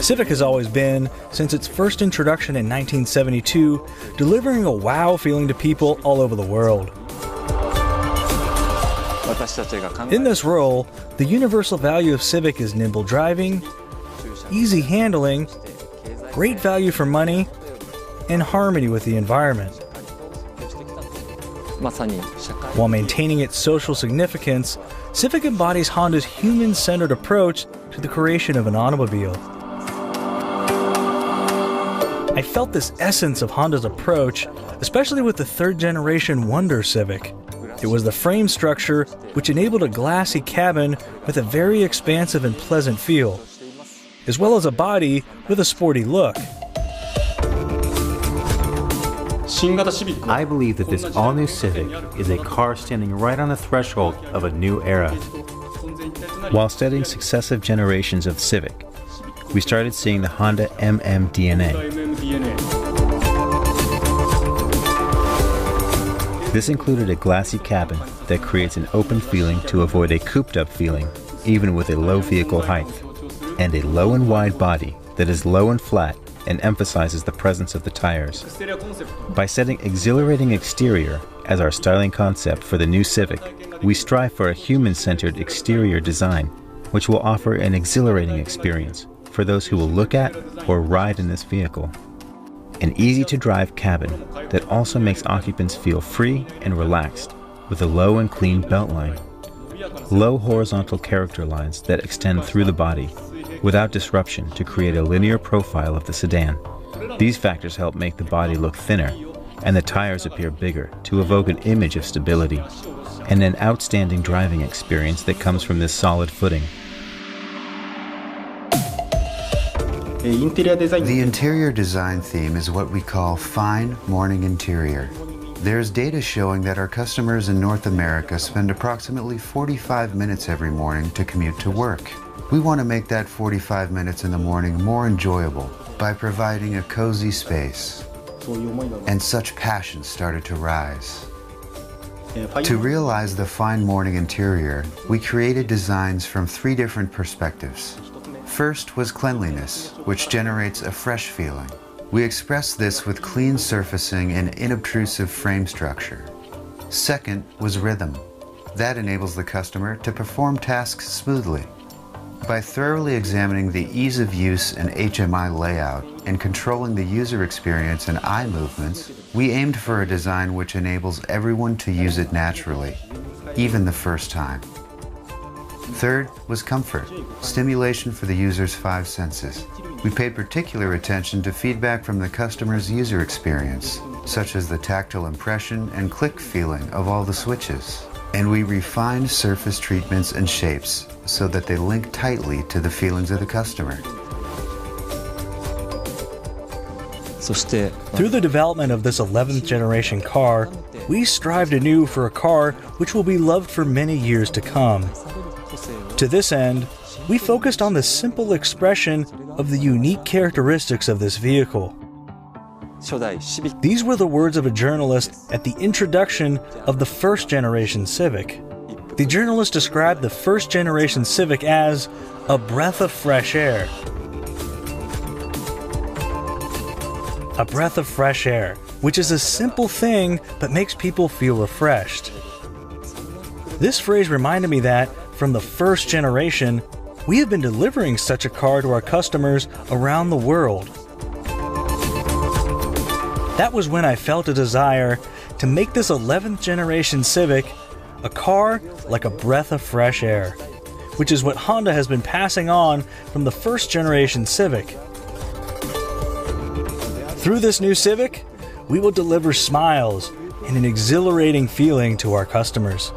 Civic has always been, since its first introduction in 1972, delivering a wow feeling to people all over the world. In this role, the universal value of Civic is nimble driving, easy handling, great value for money, and harmony with the environment. While maintaining its social significance, Civic embodies Honda's human-centered approach to the creation of an automobile. I felt this essence of Honda's approach, especially with the third-generation Wonder Civic. It was the frame structure which enabled a glassy cabin with a very expansive and pleasant feel, as well as a body with a sporty look. I believe that this all-new Civic is a car standing right on the threshold of a new era. While studying successive generations of Civic, we started seeing the Honda MM DNA. This included a glassy cabin that creates an open feeling to avoid a cooped-up feeling, even with a low vehicle height, and a low and wide body that is low and flat and emphasizes the presence of the tires. By setting exhilarating exterior as our styling concept for the new Civic, we strive for a human-centered exterior design, which will offer an exhilarating experience for those who will look at or ride in this vehicle. An easy-to-drive cabin that also makes occupants feel free and relaxed with a low and clean beltline. Low horizontal character lines that extend through the body without disruption to create a linear profile of the sedan. These factors help make the body look thinner and the tires appear bigger to evoke an image of stability and an outstanding driving experience that comes from this solid footing. The interior design theme is what we call fine morning interior. There's data showing that our customers in North America spend approximately 45 minutes every morning to commute to work. We want to make that 45 minutes in the morning more enjoyable by providing a cozy space. And such passion started to rise. To realize the fine morning interior, we created designs from 3 different perspectives. First was cleanliness, which generates a fresh feeling. We express this with clean surfacing and inobtrusive frame structure. Second was rhythm. That enables the customer to perform tasks smoothly. By thoroughly examining the ease of use and HMI layout and controlling the user experience and eye movements, we aimed for a design which enables everyone to use it naturally, even the first time. Third was comfort, stimulation for the user's 5 senses. We paid particular attention to feedback from the customer's user experience, such as the tactile impression and click feeling of all the switches. And we refined surface treatments and shapes so that they link tightly to the feelings of the customer. Through the development of this 11th generation car, we strived anew for a car which will be loved for many years to come. To this end, we focused on the simple expression of the unique characteristics of this vehicle. These were the words of a journalist at the introduction of the first generation Civic. The journalist described the first generation Civic as a breath of fresh air. A breath of fresh air, which is a simple thing but makes people feel refreshed. This phrase reminded me that, from the first generation, we have been delivering such a car to our customers around the world. That was when I felt a desire to make this 11th generation Civic a car like a breath of fresh air, which is what Honda has been passing on from the first generation Civic. Through this new Civic, we will deliver smiles and an exhilarating feeling to our customers.